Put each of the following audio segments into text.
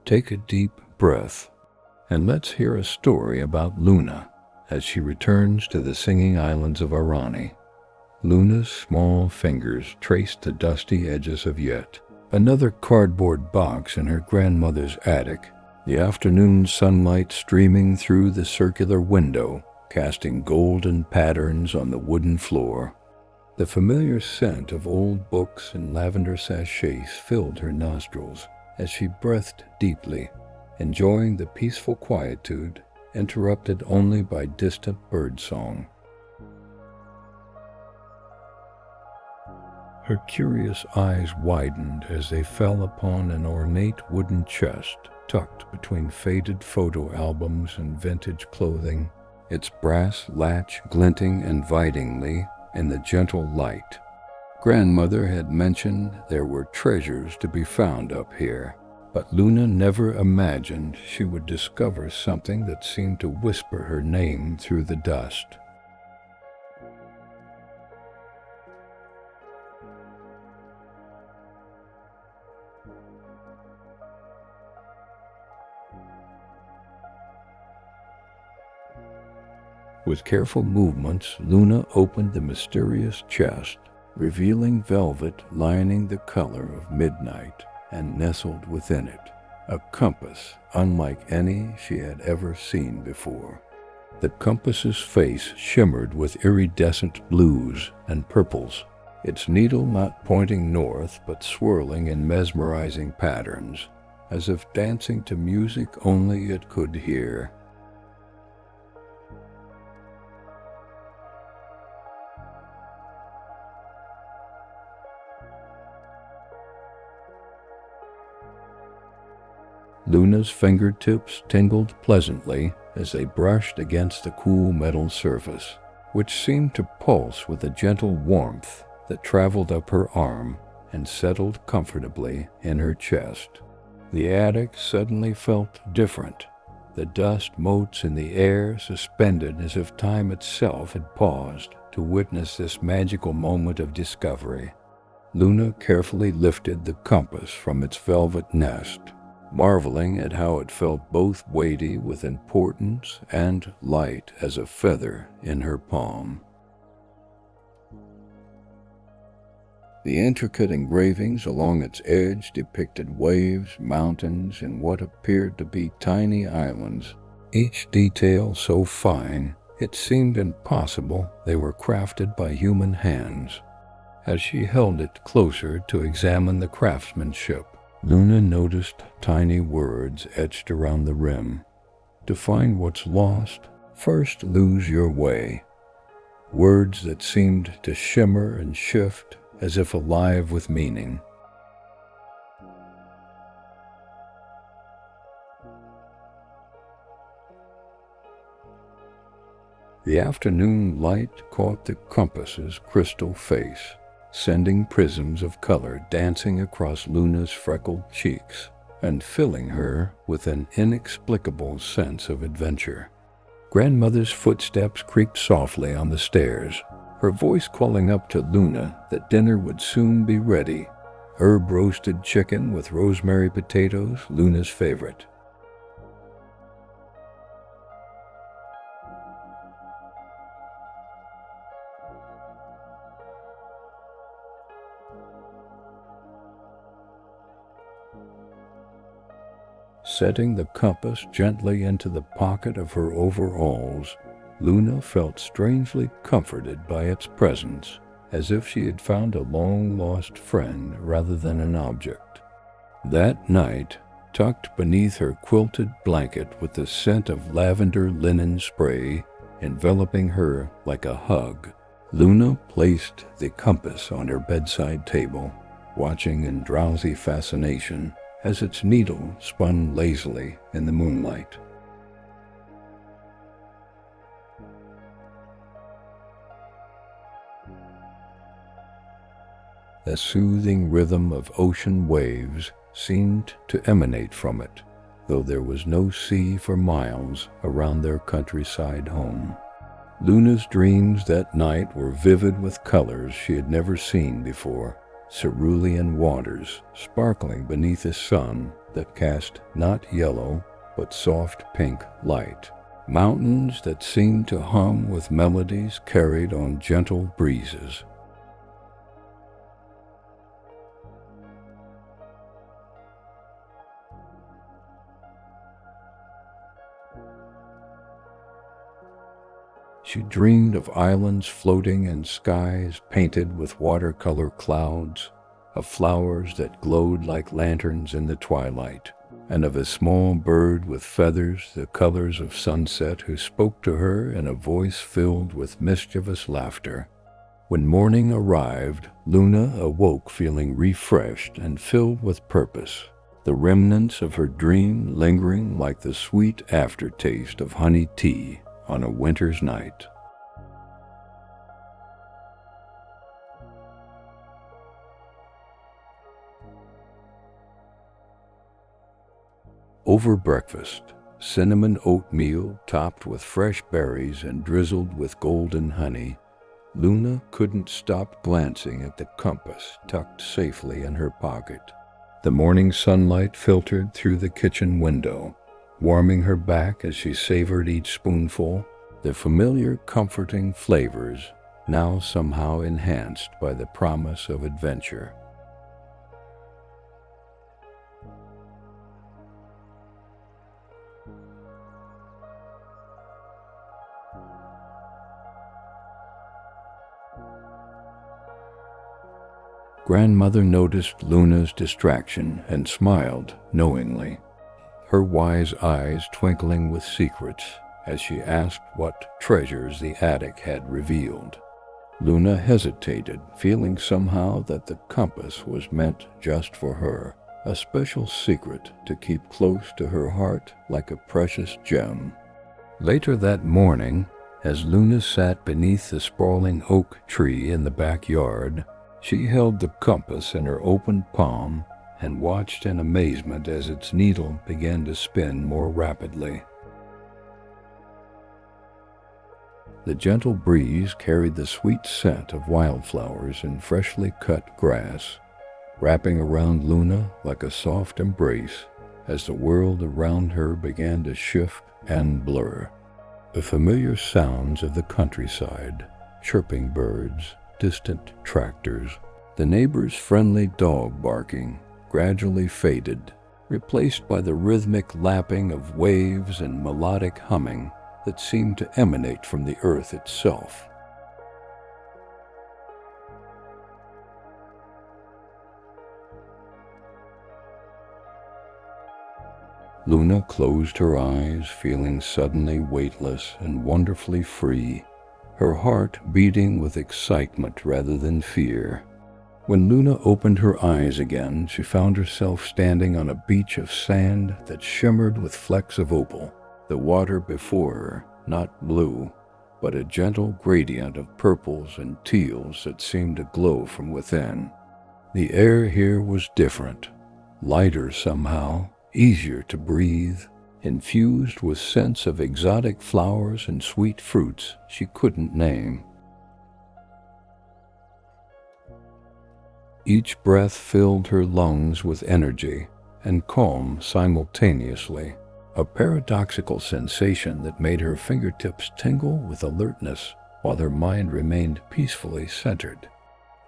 Take a deep breath, and let's hear a story about Luna as she returns to the Singing Islands of Arani. Luna's small fingers trace the dusty edges of yet another cardboard box in her grandmother's attic, the afternoon sunlight streaming through the circular window, casting golden patterns on the wooden floor. The familiar scent of old books and lavender sachets filled her nostrils as she breathed deeply, enjoying the peaceful quietude interrupted only by distant birdsong. Her curious eyes widened as they fell upon an ornate wooden chest tucked between faded photo albums and vintage clothing, its brass latch glinting invitingly in the gentle light. Grandmother had mentioned there were treasures to be found up here, but Luna never imagined she would discover something that seemed to whisper her name through the dust. With careful movements, Luna opened the mysterious chest, revealing velvet lining the color of midnight, and nestled within it, a compass unlike any she had ever seen before. The compass's face shimmered with iridescent blues and purples, its needle not pointing north but swirling in mesmerizing patterns, as if dancing to music only it could hear. Luna's fingertips tingled pleasantly as they brushed against the cool metal surface, which seemed to pulse with a gentle warmth that traveled up her arm and settled comfortably in her chest. The attic suddenly felt different, the dust motes in the air suspended as if time itself had paused to witness this magical moment of discovery. Luna carefully lifted the compass from its velvet nest, marveling at how it felt both weighty with importance and light as a feather in her palm. The intricate engravings along its edge depicted waves, mountains, and what appeared to be tiny islands, each detail so fine it seemed impossible they were crafted by human hands. As she held it closer to examine the craftsmanship, Luna noticed tiny words etched around the rim. To find what's lost, first lose your way. Words that seemed to shimmer and shift as if alive with meaning. The afternoon light caught the compass's crystal face, sending prisms of color dancing across Luna's freckled cheeks and filling her with an inexplicable sense of adventure. Grandmother's footsteps creaked softly on the stairs, her voice calling up to Luna that dinner would soon be ready, herb-roasted chicken with rosemary potatoes, Luna's favorite. Setting the compass gently into the pocket of her overalls, Luna felt strangely comforted by its presence, as if she had found a long-lost friend rather than an object. That night, tucked beneath her quilted blanket with the scent of lavender linen spray enveloping her like a hug, Luna placed the compass on her bedside table, watching in drowsy fascination as its needle spun lazily in the moonlight. The soothing rhythm of ocean waves seemed to emanate from it, though there was no sea for miles around their countryside home. Luna's dreams that night were vivid with colors she had never seen before, cerulean waters sparkling beneath a sun that cast not yellow but soft pink light, mountains that seemed to hum with melodies carried on gentle breezes. She dreamed of islands floating in skies painted with watercolor clouds, of flowers that glowed like lanterns in the twilight, and of a small bird with feathers the colors of sunset who spoke to her in a voice filled with mischievous laughter. When morning arrived, Luna awoke feeling refreshed and filled with purpose, the remnants of her dream lingering like the sweet aftertaste of honey tea on a winter's night. Over breakfast, cinnamon oatmeal topped with fresh berries and drizzled with golden honey, Luna couldn't stop glancing at the compass tucked safely in her pocket. The morning sunlight filtered through the kitchen window, warming her back as she savored each spoonful, the familiar comforting flavors now somehow enhanced by the promise of adventure. Grandmother noticed Luna's distraction and smiled knowingly, her wise eyes twinkling with secrets as she asked what treasures the attic had revealed. Luna hesitated, feeling somehow that the compass was meant just for her, a special secret to keep close to her heart like a precious gem. Later that morning, as Luna sat beneath the sprawling oak tree in the backyard, she held the compass in her open palm and watched in amazement as its needle began to spin more rapidly. The gentle breeze carried the sweet scent of wildflowers and freshly cut grass, wrapping around Luna like a soft embrace as the world around her began to shift and blur. The familiar sounds of the countryside, chirping birds, distant tractors, the neighbor's friendly dog barking, gradually faded, replaced by the rhythmic lapping of waves and melodic humming that seemed to emanate from the earth itself. Luna closed her eyes, feeling suddenly weightless and wonderfully free, her heart beating with excitement rather than fear. When Luna opened her eyes again, she found herself standing on a beach of sand that shimmered with flecks of opal, the water before her not blue, but a gentle gradient of purples and teals that seemed to glow from within. The air here was different, lighter somehow, easier to breathe, infused with scents of exotic flowers and sweet fruits she couldn't name. Each breath filled her lungs with energy and calm simultaneously, a paradoxical sensation that made her fingertips tingle with alertness while her mind remained peacefully centered.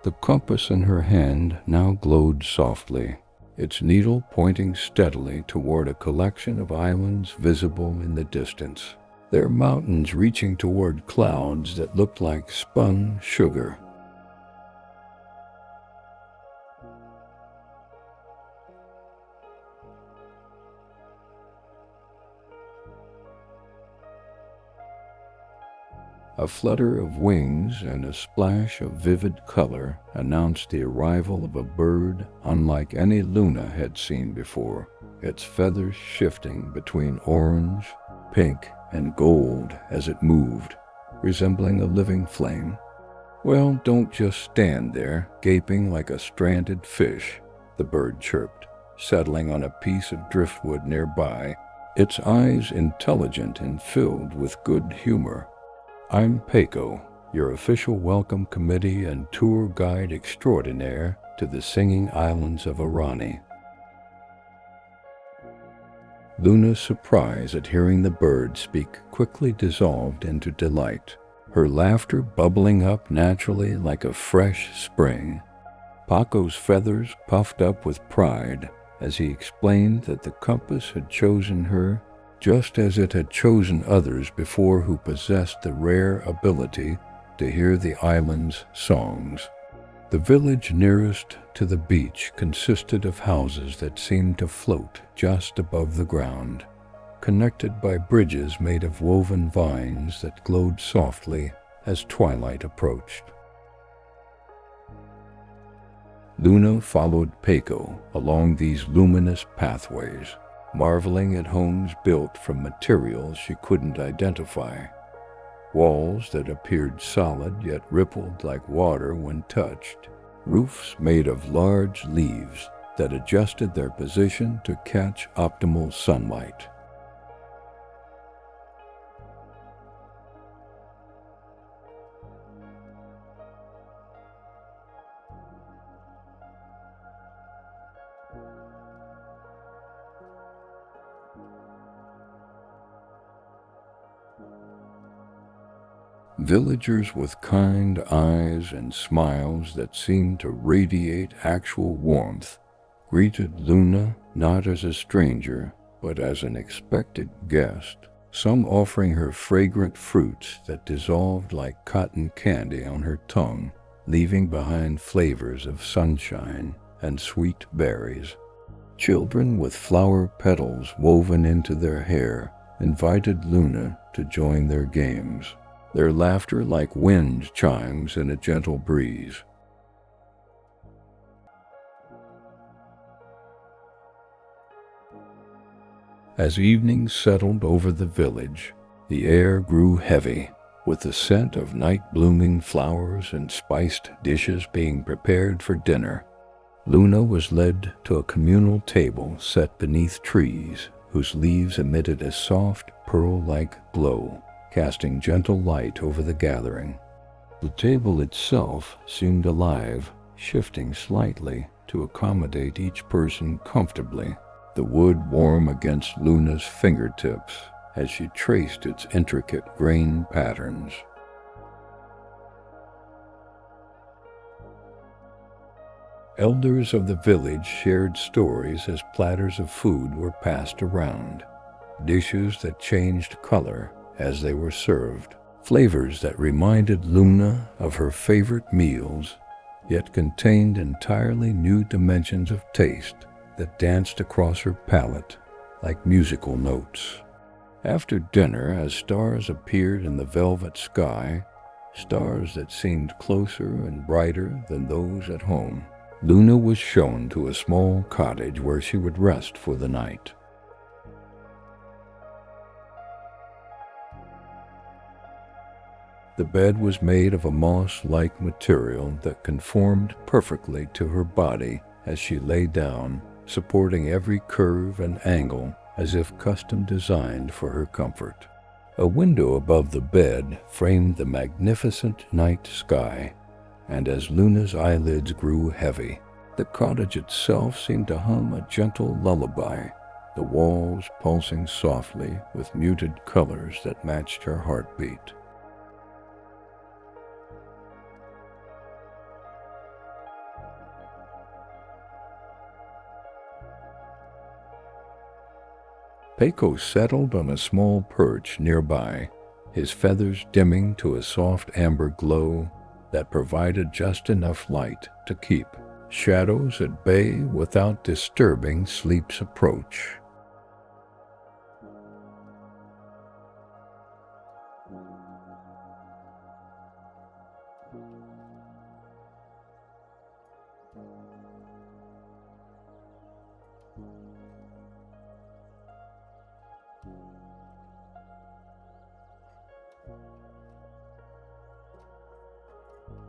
The compass in her hand now glowed softly, its needle pointing steadily toward a collection of islands visible in the distance, their mountains reaching toward clouds that looked like spun sugar. A flutter of wings and a splash of vivid color announced the arrival of a bird unlike any Luna had seen before, its feathers shifting between orange, pink, and gold as it moved, resembling a living flame. "Well, don't just stand there, gaping like a stranded fish," the bird chirped, settling on a piece of driftwood nearby, its eyes intelligent and filled with good humor. "I'm Paco, your official welcome committee and tour guide extraordinaire, to the Singing Islands of Arani. Luna's surprise at hearing the birds speak quickly dissolved into delight, her laughter bubbling up naturally like a fresh spring. Paco's feathers puffed up with pride as he explained that the compass had chosen her just as it had chosen others before who possessed the rare ability to hear the island's songs. The village nearest to the beach consisted of houses that seemed to float just above the ground, connected by bridges made of woven vines that glowed softly as twilight approached. Luna followed Paco along these luminous pathways, marveling at homes built from materials she couldn't identify. Walls that appeared solid yet rippled like water when touched, roofs made of large leaves that adjusted their position to catch optimal sunlight. Villagers with kind eyes and smiles that seemed to radiate actual warmth greeted Luna not as a stranger, but as an expected guest, some offering her fragrant fruits that dissolved like cotton candy on her tongue, leaving behind flavors of sunshine and sweet berries. Children with flower petals woven into their hair invited Luna to join their games, their laughter like wind chimes in a gentle breeze. As evening settled over the village, the air grew heavy, with the scent of night-blooming flowers and spiced dishes being prepared for dinner. Luna was led to a communal table set beneath trees whose leaves emitted a soft, pearl-like glow, casting gentle light over the gathering. The table itself seemed alive, shifting slightly to accommodate each person comfortably, the wood warm against Luna's fingertips as she traced its intricate grain patterns. Elders of the village shared stories as platters of food were passed around, dishes that changed color as they were served, flavors that reminded Luna of her favorite meals, yet contained entirely new dimensions of taste that danced across her palate like musical notes. After dinner, as stars appeared in the velvet sky, stars that seemed closer and brighter than those at home, Luna was shown to a small cottage where she would rest for the night. The bed was made of a moss-like material that conformed perfectly to her body as she lay down, supporting every curve and angle as if custom designed for her comfort. A window above the bed framed the magnificent night sky, and as Luna's eyelids grew heavy, the cottage itself seemed to hum a gentle lullaby, the walls pulsing softly with muted colors that matched her heartbeat. Paco settled on a small perch nearby, his feathers dimming to a soft amber glow that provided just enough light to keep shadows at bay without disturbing sleep's approach.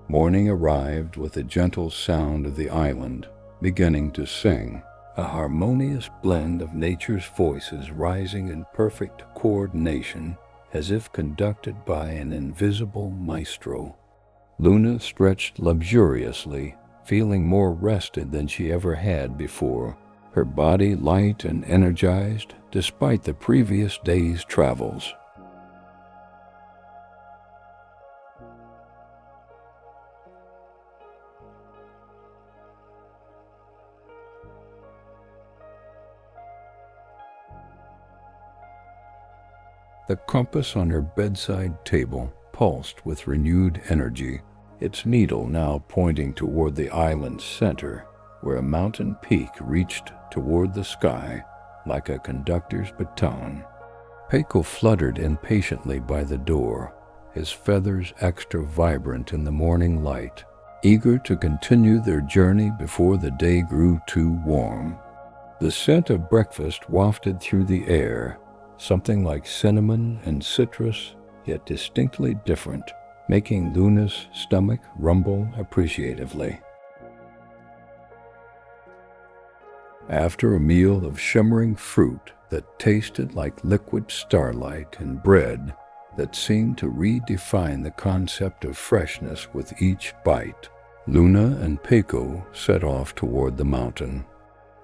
Morning arrived with the gentle sound of the island beginning to sing, a harmonious blend of nature's voices rising in perfect coordination as if conducted by an invisible maestro. Luna stretched luxuriously, feeling more rested than she ever had before, her body light and energized despite the previous day's travels. The compass on her bedside table pulsed with renewed energy, its needle now pointing toward the island's center, where a mountain peak reached toward the sky like a conductor's baton. Paco fluttered impatiently by the door, his feathers extra vibrant in the morning light, eager to continue their journey before the day grew too warm. The scent of breakfast wafted through the air, something like cinnamon and citrus, yet distinctly different, making Luna's stomach rumble appreciatively. After a meal of shimmering fruit that tasted like liquid starlight and bread that seemed to redefine the concept of freshness with each bite, Luna and Paco set off toward the mountain.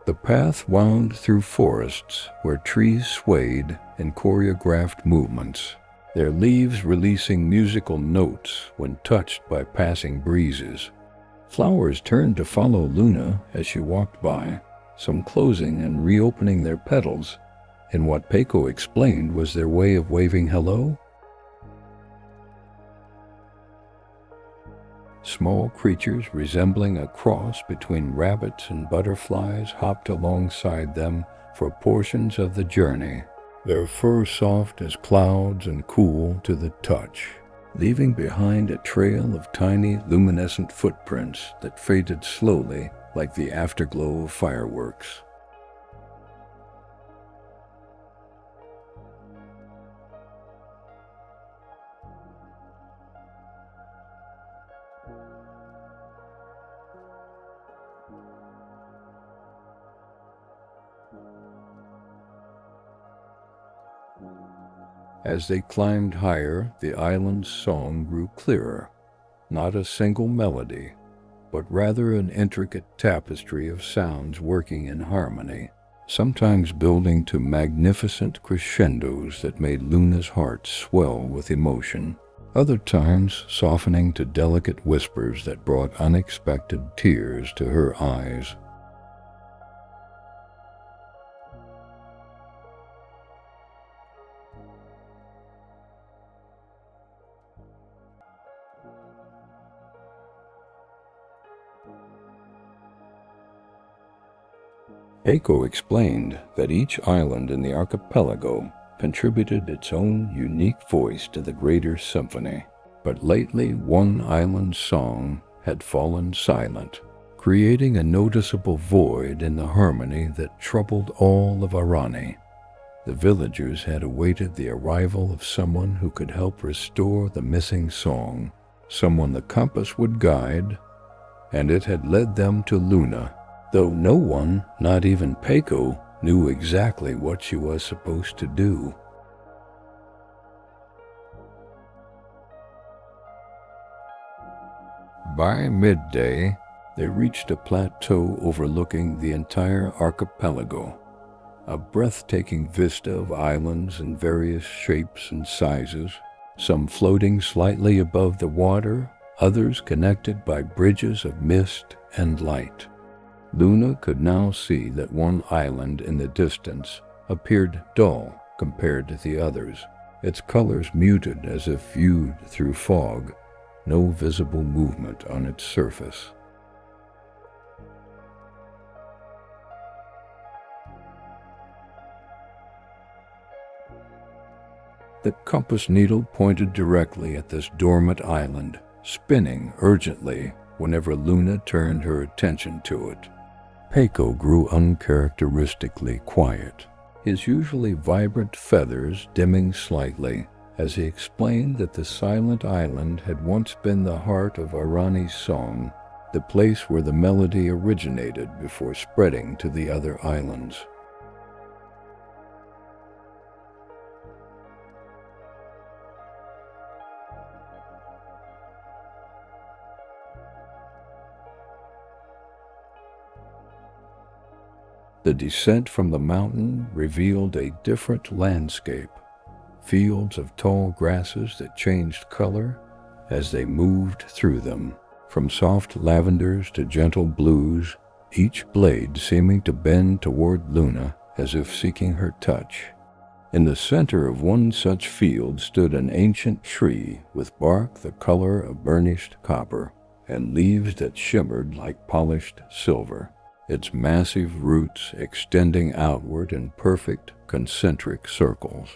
The path wound through forests where trees swayed in choreographed movements, their leaves releasing musical notes when touched by passing breezes. Flowers turned to follow Luna as she walked by, some closing and reopening their petals in what Paco explained was their way of waving hello. Small creatures resembling a cross between rabbits and butterflies hopped alongside them for portions of the journey, their fur soft as clouds and cool to the touch, leaving behind a trail of tiny luminescent footprints that faded slowly like the afterglow of fireworks. As they climbed higher, the island's song grew clearer, not a single melody, but rather an intricate tapestry of sounds working in harmony, sometimes building to magnificent crescendos that made Luna's heart swell with emotion, other times softening to delicate whispers that brought unexpected tears to her eyes. Paco explained that each island in the archipelago contributed its own unique voice to the greater symphony, but lately one island's song had fallen silent, creating a noticeable void in the harmony that troubled all of Arani. The villagers had awaited the arrival of someone who could help restore the missing song, someone the compass would guide, and it had led them to Luna, though no one, not even Paco, knew exactly what she was supposed to do. By midday, they reached a plateau overlooking the entire archipelago, a breathtaking vista of islands in various shapes and sizes, some floating slightly above the water, others connected by bridges of mist and light. Luna could now see that one island in the distance appeared dull compared to the others, its colors muted as if viewed through fog, no visible movement on its surface. The compass needle pointed directly at this dormant island, spinning urgently whenever Luna turned her attention to it. Paco grew uncharacteristically quiet, his usually vibrant feathers dimming slightly, as he explained that the silent island had once been the heart of Arani's song, the place where the melody originated before spreading to the other islands. The descent from the mountain revealed a different landscape, fields of tall grasses that changed color as they moved through them, from soft lavenders to gentle blues, each blade seeming to bend toward Luna as if seeking her touch. In the center of one such field stood an ancient tree with bark the color of burnished copper and leaves that shimmered like polished silver, its massive roots extending outward in perfect concentric circles.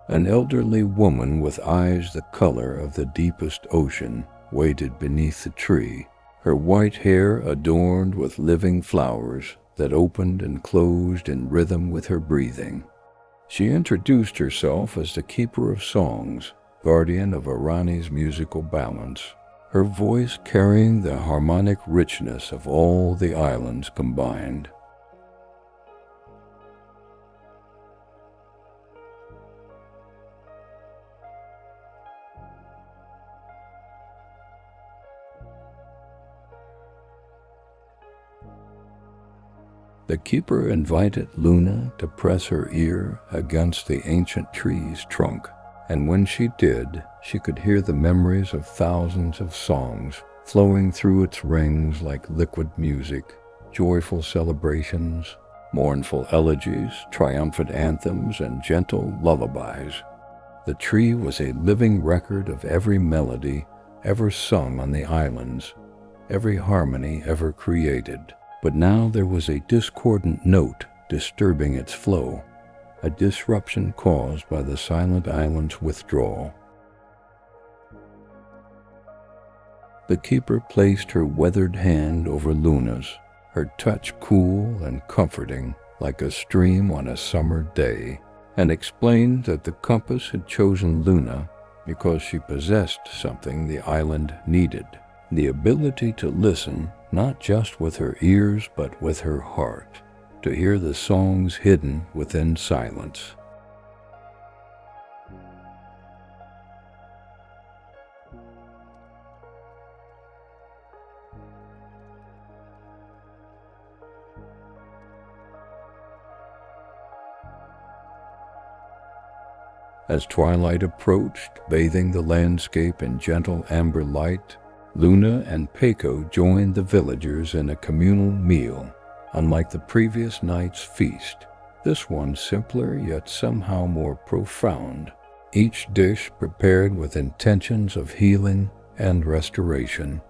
An elderly woman with eyes the color of the deepest ocean waited beneath the tree, her white hair adorned with living flowers that opened and closed in rhythm with her breathing. She introduced herself as the keeper of songs, guardian of Arani's musical balance, her voice carrying the harmonic richness of all the islands combined. The keeper invited Luna to press her ear against the ancient tree's trunk, and when she did, she could hear the memories of thousands of songs flowing through its rings like liquid music, joyful celebrations, mournful elegies, triumphant anthems, and gentle lullabies. The tree was a living record of every melody ever sung on the islands, every harmony ever created. But now there was a discordant note disturbing its flow, a disruption caused by the silent island's withdrawal. The keeper placed her weathered hand over Luna's, her touch cool and comforting like a stream on a summer day, and explained that the compass had chosen Luna because she possessed something the island needed, the ability to listen not just with her ears but with her heart, to hear the songs hidden within silence. As twilight approached, bathing the landscape in gentle amber light, Luna and Paco joined the villagers in a communal meal. Unlike the previous night's feast, this one simpler yet somehow more profound, each dish prepared with intentions of healing and restoration.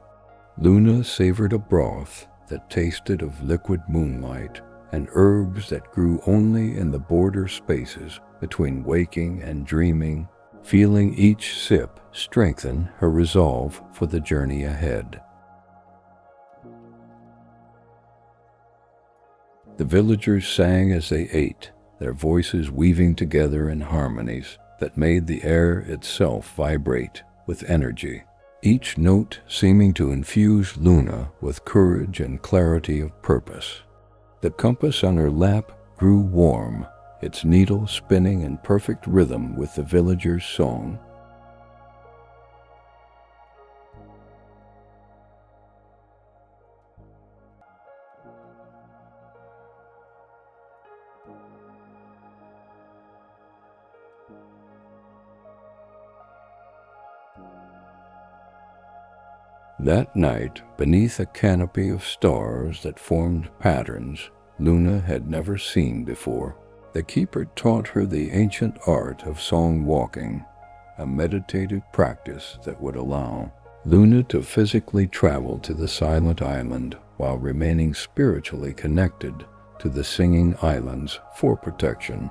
Luna savored a broth that tasted of liquid moonlight and herbs that grew only in the border spaces between waking and dreaming, feeling each sip strengthen her resolve for the journey ahead. The villagers sang as they ate, their voices weaving together in harmonies that made the air itself vibrate with energy, each note seeming to infuse Luna with courage and clarity of purpose. The compass on her lap grew warm, its needle spinning in perfect rhythm with the villagers' song. That night, beneath a canopy of stars that formed patterns Luna had never seen before, the keeper taught her the ancient art of song walking, a meditative practice that would allow Luna to physically travel to the silent island while remaining spiritually connected to the Singing Islands for protection.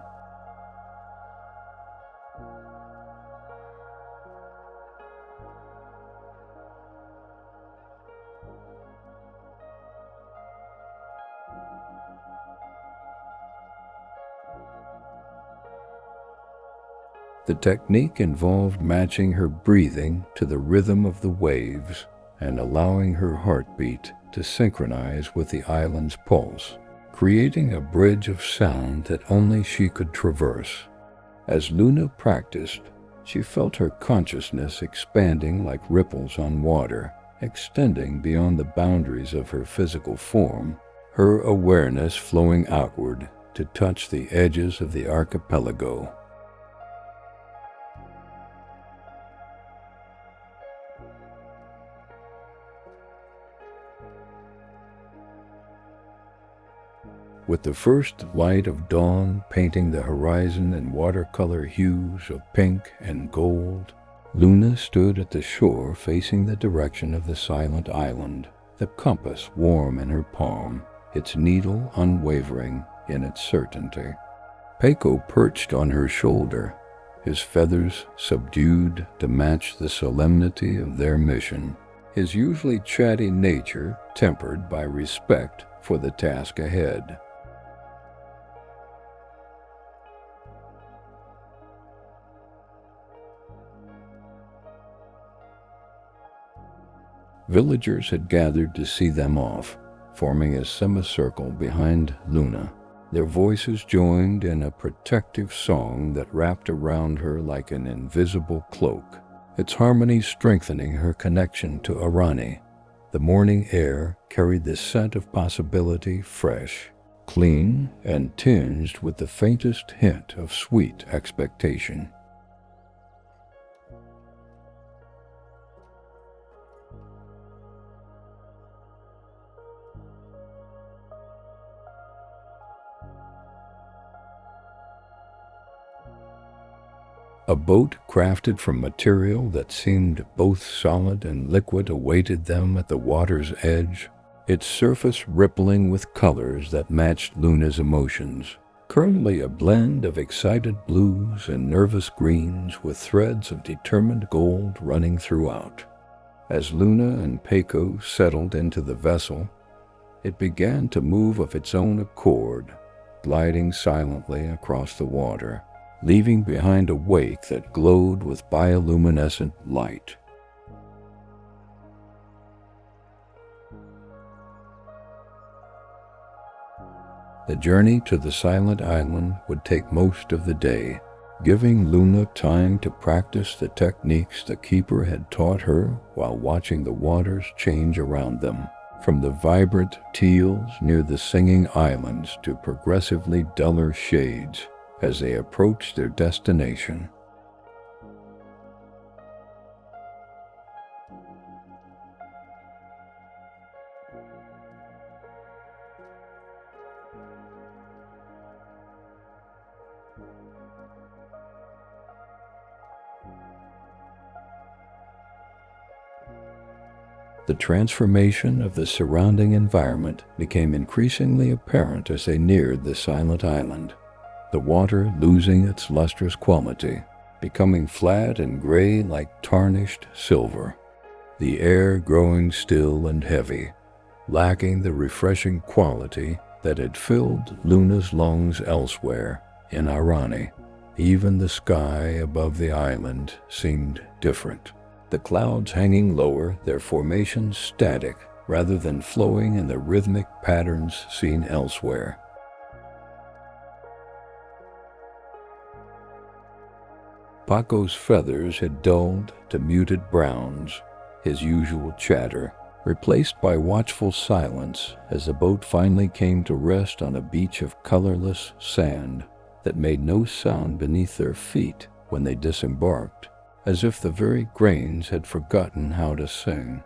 The technique involved matching her breathing to the rhythm of the waves and allowing her heartbeat to synchronize with the island's pulse, creating a bridge of sound that only she could traverse. As Luna practiced, she felt her consciousness expanding like ripples on water, extending beyond the boundaries of her physical form, her awareness flowing outward to touch the edges of the archipelago. With the first light of dawn painting the horizon in watercolor hues of pink and gold, Luna stood at the shore facing the direction of the silent island, the compass warm in her palm, its needle unwavering in its certainty. Paco perched on her shoulder, his feathers subdued to match the solemnity of their mission, his usually chatty nature tempered by respect for the task ahead. Villagers had gathered to see them off, forming a semicircle behind Luna. Their voices joined in a protective song that wrapped around her like an invisible cloak, its harmony strengthening her connection to Arani. The morning air carried the scent of possibility, fresh, clean, and tinged with the faintest hint of sweet expectation. A boat crafted from material that seemed both solid and liquid awaited them at the water's edge, its surface rippling with colors that matched Luna's emotions, currently a blend of excited blues and nervous greens with threads of determined gold running throughout. As Luna and Paco settled into the vessel, it began to move of its own accord, gliding silently across the water, leaving behind a wake that glowed with bioluminescent light. The journey to the silent island would take most of the day, giving Luna time to practice the techniques the keeper had taught her while watching the waters change around them, from the vibrant teals near the Singing Islands to progressively duller shades as they approached their destination. The transformation of the surrounding environment became increasingly apparent as they neared the silent island, the water losing its lustrous quality, becoming flat and gray like tarnished silver, the air growing still and heavy, lacking the refreshing quality that had filled Luna's lungs elsewhere in Arani. Even the sky above the island seemed different, the clouds hanging lower, their formations static rather than flowing in the rhythmic patterns seen elsewhere. Paco's feathers had dulled to muted browns, his usual chatter replaced by watchful silence as the boat finally came to rest on a beach of colorless sand that made no sound beneath their feet when they disembarked, as if the very grains had forgotten how to sing.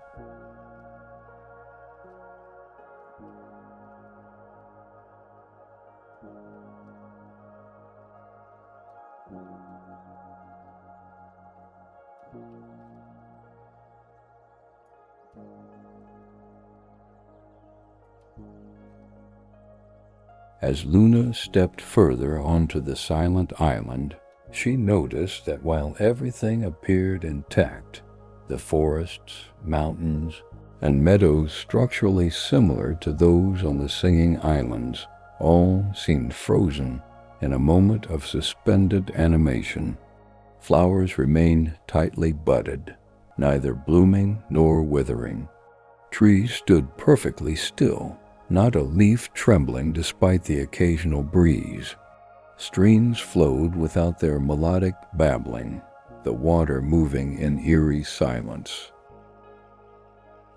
As Luna stepped further onto the silent island, she noticed that while everything appeared intact, the forests, mountains, and meadows structurally similar to those on the Singing Islands all seemed frozen in a moment of suspended animation. Flowers remained tightly budded, neither blooming nor withering. Trees stood perfectly still, not a leaf trembling despite the occasional breeze. Streams flowed without their melodic babbling, the water moving in eerie silence.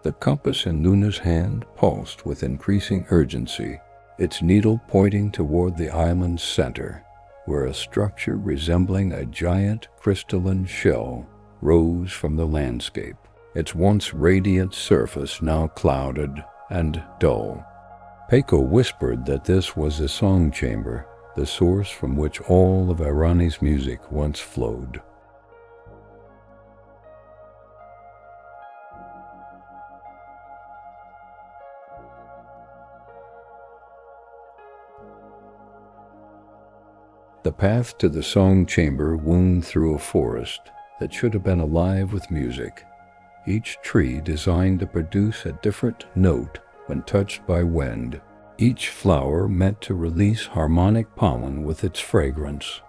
The compass in Luna's hand pulsed with increasing urgency, its needle pointing toward the island's center, where a structure resembling a giant crystalline shell rose from the landscape, its once radiant surface now clouded and dull. Paco whispered that this was the song chamber, the source from which all of Arani's music once flowed. The path to the song chamber wound through a forest that should have been alive with music, each tree designed to produce a different note when touched by wind, each flower meant to release harmonic pollen with its fragrance.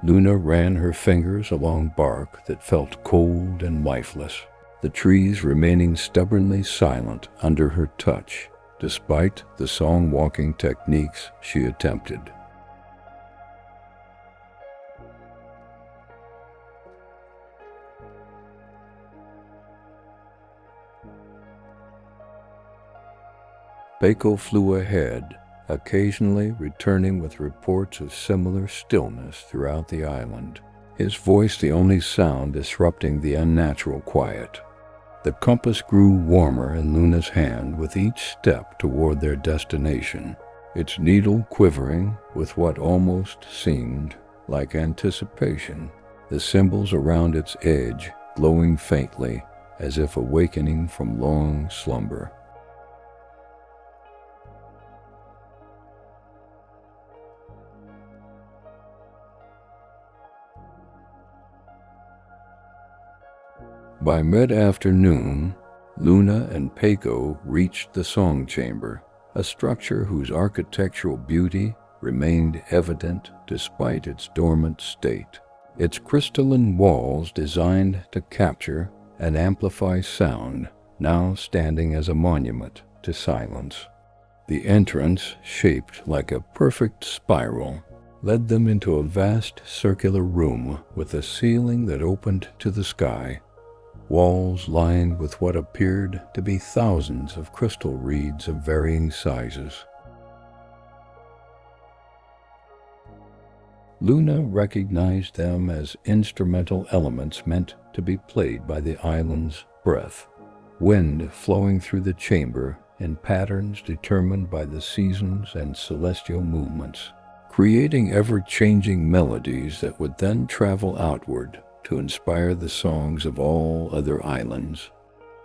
Luna ran her fingers along bark that felt cold and lifeless, the trees remaining stubbornly silent under her touch, despite the song-walking techniques she attempted. Paco flew ahead, occasionally returning with reports of similar stillness throughout the island, his voice the only sound disrupting the unnatural quiet. The compass grew warmer in Luna's hand with each step toward their destination, its needle quivering with what almost seemed like anticipation, the symbols around its edge glowing faintly as if awakening from long slumber. By mid-afternoon, Luna and Paco reached the song chamber, a structure whose architectural beauty remained evident despite its dormant state. Its crystalline walls designed to capture and amplify sound, now standing as a monument to silence. The entrance, shaped like a perfect spiral, led them into a vast circular room with a ceiling that opened to the sky, walls lined with what appeared to be thousands of crystal reeds of varying sizes. Luna recognized them as instrumental elements meant to be played by the island's breath, wind flowing through the chamber in patterns determined by the seasons and celestial movements, creating ever-changing melodies that would then travel outward to inspire the songs of all other islands.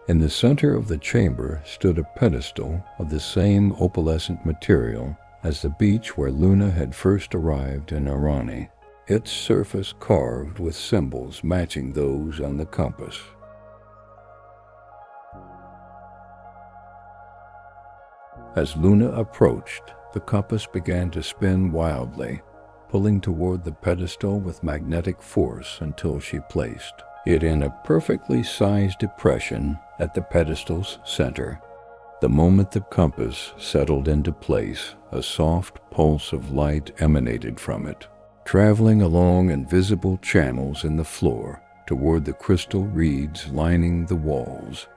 In the center of the chamber stood a pedestal of the same opalescent material as the beach where Luna had first arrived in Arani, its surface carved with symbols matching those on the compass. As Luna approached, the compass began to spin wildly, pulling toward the pedestal with magnetic force until she placed it in a perfectly sized depression at the pedestal's center. The moment the compass settled into place, a soft pulse of light emanated from it, traveling along invisible channels in the floor toward the crystal reeds lining the walls.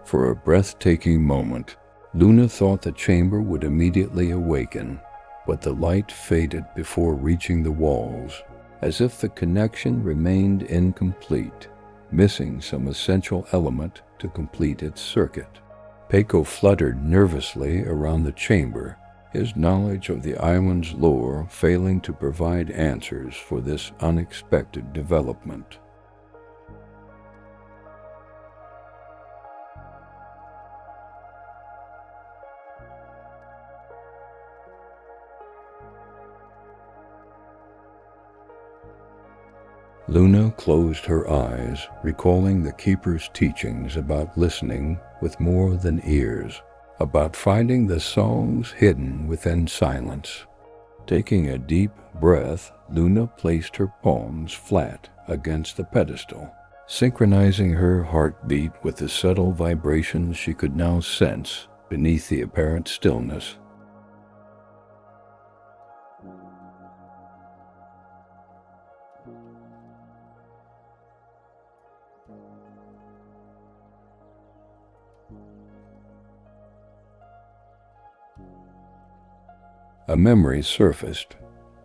For a breathtaking moment, Luna thought the chamber would immediately awaken, but the light faded before reaching the walls, as if the connection remained incomplete, missing some essential element to complete its circuit. Paco fluttered nervously around the chamber, his knowledge of the island's lore failing to provide answers for this unexpected development. Luna closed her eyes, recalling the keeper's teachings about listening with more than ears, about finding the songs hidden within silence. Taking a deep breath, Luna placed her palms flat against the pedestal, synchronizing her heartbeat with the subtle vibrations she could now sense beneath the apparent stillness. A memory surfaced,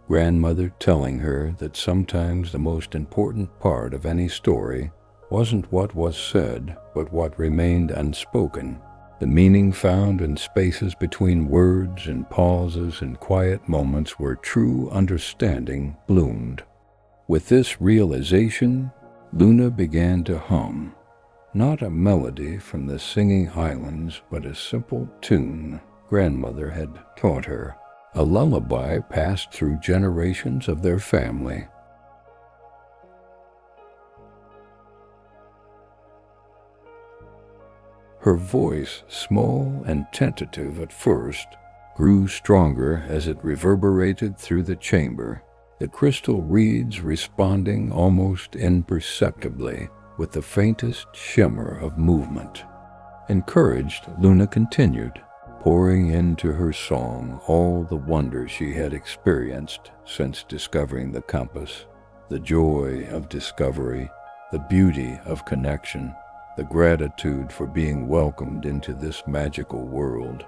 grandmother telling her that sometimes the most important part of any story wasn't what was said, but what remained unspoken. The meaning found in spaces between words and pauses and quiet moments where true understanding bloomed. With this realization, Luna began to hum, not a melody from the Singing Islands, but a simple tune grandmother had taught her, a lullaby passed through generations of their family. Her voice, small and tentative at first, grew stronger as it reverberated through the chamber, the crystal reeds responding almost imperceptibly with the faintest shimmer of movement. Encouraged, Luna continued, pouring into her song all the wonder she had experienced since discovering the compass, the joy of discovery, the beauty of connection, the gratitude for being welcomed into this magical world.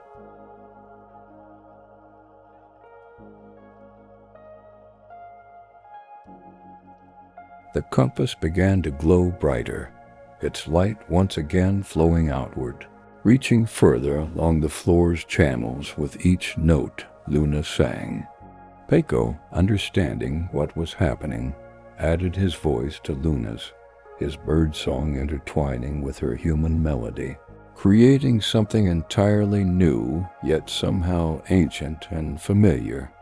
The compass began to glow brighter, its light once again flowing outward, reaching further along the floor's channels with each note Luna sang. Paco, understanding what was happening, added his voice to Luna's, his birdsong intertwining with her human melody, creating something entirely new, yet somehow ancient and familiar.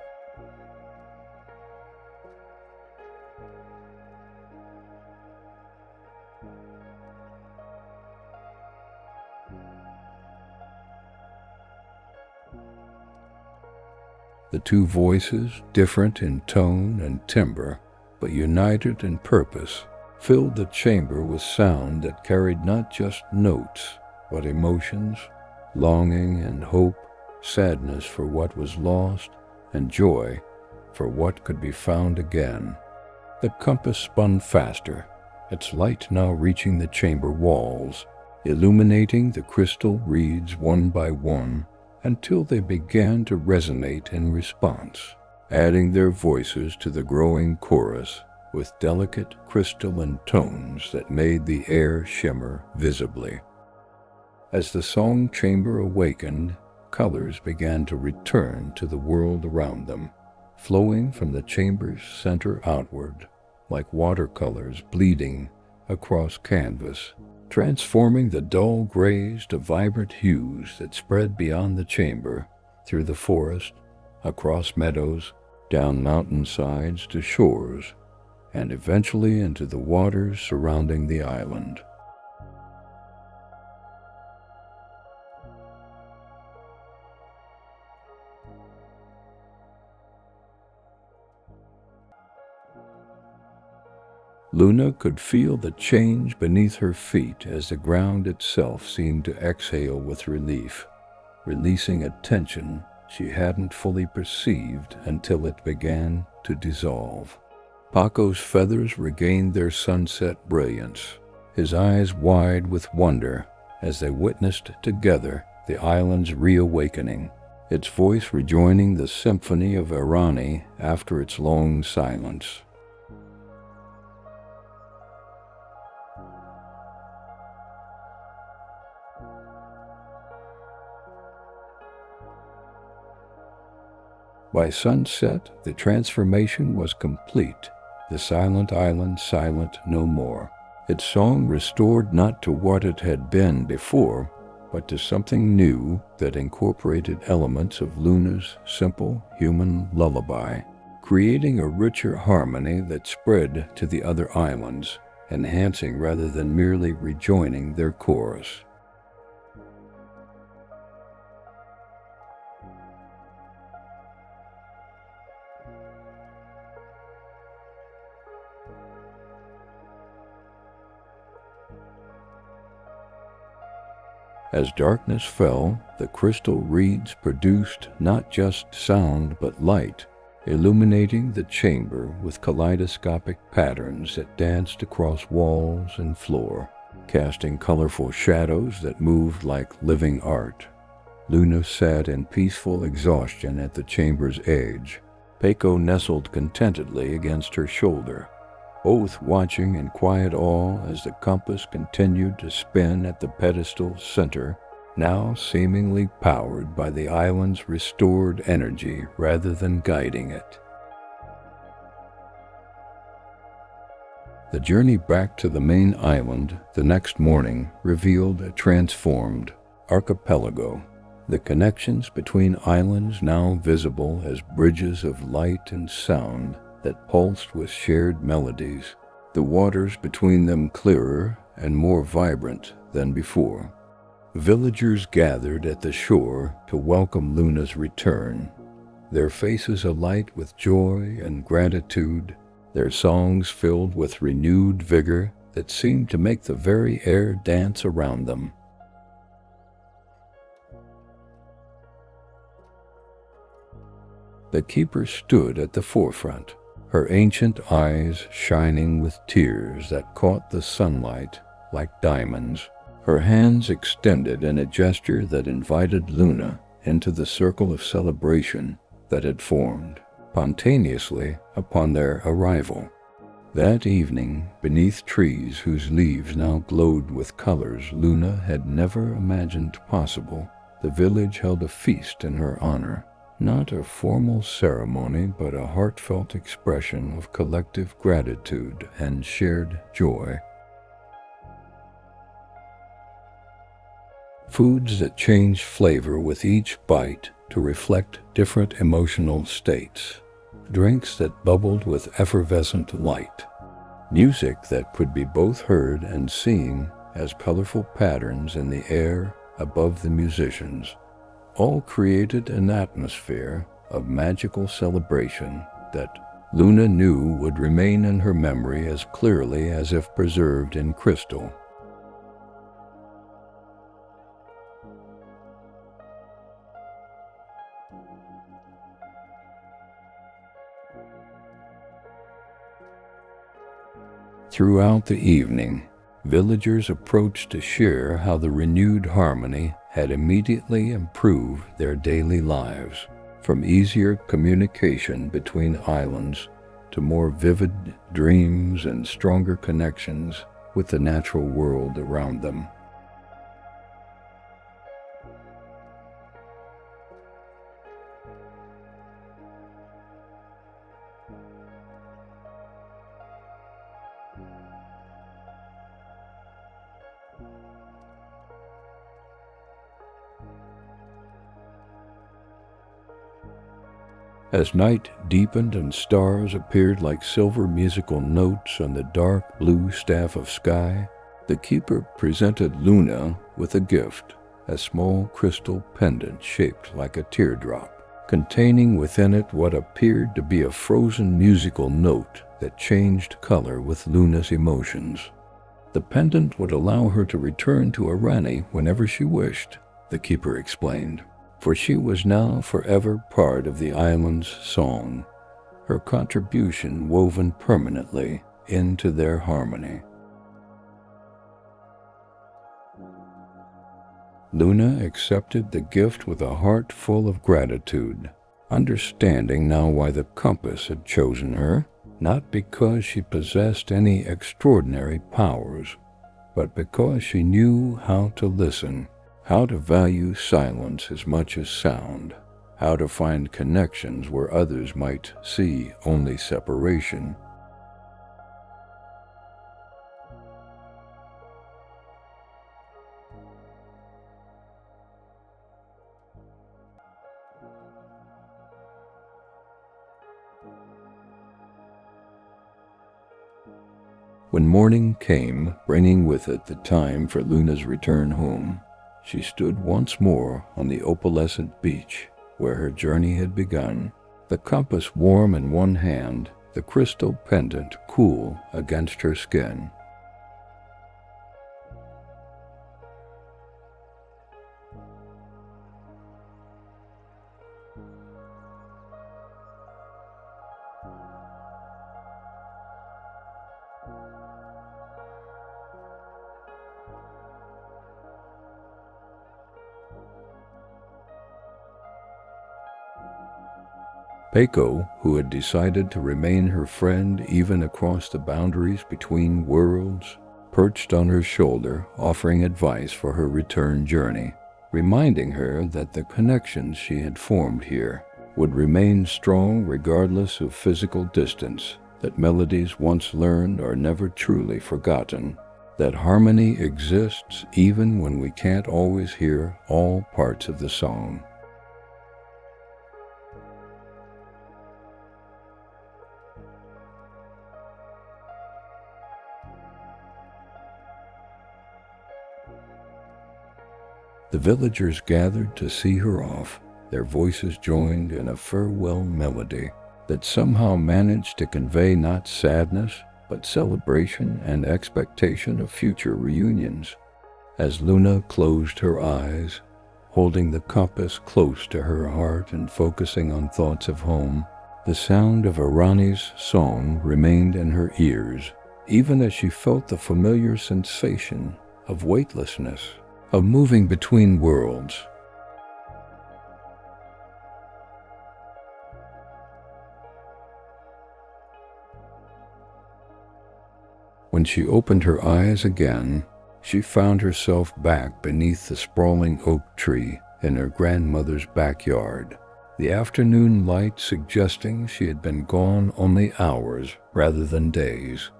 The two voices, different in tone and timbre, but united in purpose, filled the chamber with sound that carried not just notes, but emotions, longing and hope, sadness for what was lost, and joy for what could be found again. The compass spun faster, its light now reaching the chamber walls, illuminating the crystal reeds one by one, until they began to resonate in response, adding their voices to the growing chorus with delicate crystalline tones that made the air shimmer visibly. As the song chamber awakened, colors began to return to the world around them, flowing from the chamber's center outward, like watercolors bleeding across canvas, transforming the dull grays to vibrant hues that spread beyond the chamber, through the forest, across meadows, down mountainsides to shores, and eventually into the waters surrounding the island. Luna could feel the change beneath her feet as the ground itself seemed to exhale with relief, releasing a tension she hadn't fully perceived until it began to dissolve. Paco's feathers regained their sunset brilliance, his eyes wide with wonder as they witnessed together the island's reawakening, its voice rejoining the symphony of Arani after its long silence. By sunset, the transformation was complete, the silent island silent no more, its song restored not to what it had been before, but to something new that incorporated elements of Luna's simple human lullaby, creating a richer harmony that spread to the other islands, enhancing rather than merely rejoining their chorus. As darkness fell, the crystal reeds produced not just sound but light, illuminating the chamber with kaleidoscopic patterns that danced across walls and floor, casting colorful shadows that moved like living art. Luna sat in peaceful exhaustion at the chamber's edge. Paco nestled contentedly against her shoulder, both watching in quiet awe as the compass continued to spin at the pedestal's center, now seemingly powered by the island's restored energy rather than guiding it. The journey back to the main island the next morning revealed a transformed archipelago, the connections between islands now visible as bridges of light and sound that pulsed with shared melodies, the waters between them clearer and more vibrant than before. Villagers gathered at the shore to welcome Luna's return, their faces alight with joy and gratitude, their songs filled with renewed vigor that seemed to make the very air dance around them. The keeper stood at the forefront, her ancient eyes shining with tears that caught the sunlight like diamonds, her hands extended in a gesture that invited Luna into the circle of celebration that had formed spontaneously upon their arrival. That evening, beneath trees whose leaves now glowed with colors Luna had never imagined possible, the village held a feast in her honor. Not a formal ceremony, but a heartfelt expression of collective gratitude and shared joy. Foods that changed flavor with each bite to reflect different emotional states. Drinks that bubbled with effervescent light. Music that could be both heard and seen as colorful patterns in the air above the musicians. All created an atmosphere of magical celebration that Luna knew would remain in her memory as clearly as if preserved in crystal. Throughout the evening, villagers approached to share how the renewed harmony had immediately improved their daily lives, from easier communication between islands to more vivid dreams and stronger connections with the natural world around them. As night deepened and stars appeared like silver musical notes on the dark blue staff of sky, the keeper presented Luna with a gift, a small crystal pendant shaped like a teardrop, containing within it what appeared to be a frozen musical note that changed color with Luna's emotions. The pendant would allow her to return to Arani whenever she wished, the keeper explained, for she was now forever part of the island's song, her contribution woven permanently into their harmony. Luna accepted the gift with a heart full of gratitude, understanding now why the compass had chosen her, not because she possessed any extraordinary powers, but because she knew how to listen, how to value silence as much as sound, how to find connections where others might see only separation. When morning came, bringing with it the time for Luna's return home, she stood once more on the opalescent beach where her journey had begun, the compass warm in one hand, the crystal pendant cool against her skin. Paco, who had decided to remain her friend even across the boundaries between worlds, perched on her shoulder, offering advice for her return journey, reminding her that the connections she had formed here would remain strong regardless of physical distance, that melodies once learned are never truly forgotten, that harmony exists even when we can't always hear all parts of the song. The villagers gathered to see her off, their voices joined in a farewell melody that somehow managed to convey not sadness, but celebration and expectation of future reunions. As Luna closed her eyes, holding the compass close to her heart and focusing on thoughts of home, the sound of Arani's song remained in her ears, even as she felt the familiar sensation of weightlessness, of moving between worlds. When she opened her eyes again, she found herself back beneath the sprawling oak tree in her grandmother's backyard, the afternoon light suggesting she had been gone only hours rather than days.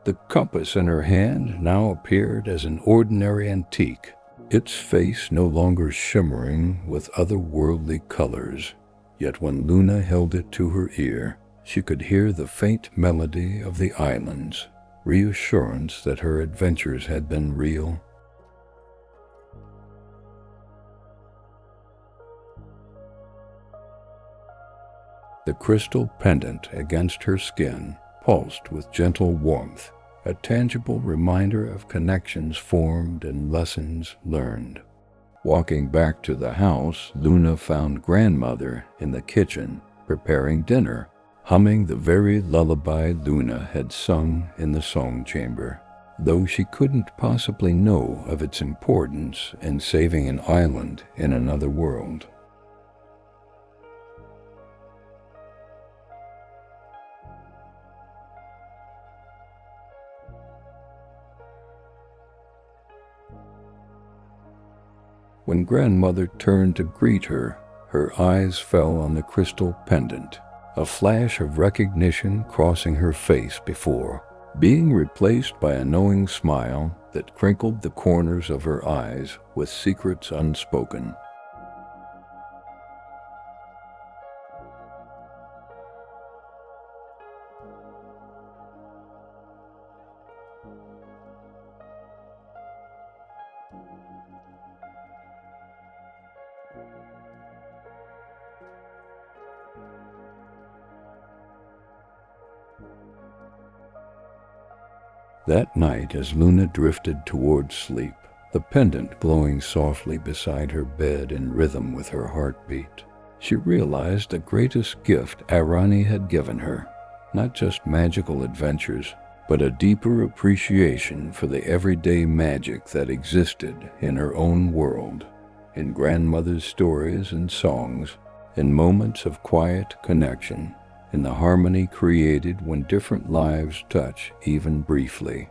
The compass in her hand now appeared as an ordinary antique, its face no longer shimmering with otherworldly colors. Yet when Luna held it to her ear, she could hear the faint melody of the islands, reassurance that her adventures had been real. The crystal pendant against her skin pulsed with gentle warmth, a tangible reminder of connections formed and lessons learned. Walking back to the house, Luna found grandmother in the kitchen, preparing dinner, humming the very lullaby Luna had sung in the song chamber, though she couldn't possibly know of its importance in saving an island in another world. When grandmother turned to greet her, her eyes fell on the crystal pendant, a flash of recognition crossing her face before, being replaced by a knowing smile that crinkled the corners of her eyes with secrets unspoken. That night, as Luna drifted towards sleep, the pendant glowing softly beside her bed in rhythm with her heartbeat, she realized the greatest gift Arani had given her, not just magical adventures, but a deeper appreciation for the everyday magic that existed in her own world, in grandmother's stories and songs, in moments of quiet connection, in the harmony created when different lives touch even briefly.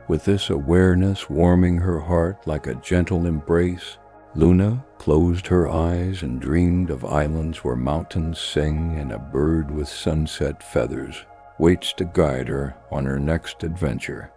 With this awareness warming her heart like a gentle embrace, Luna closed her eyes and dreamed of islands where mountains sing and a bird with sunset feathers waits to guide her on her next adventure.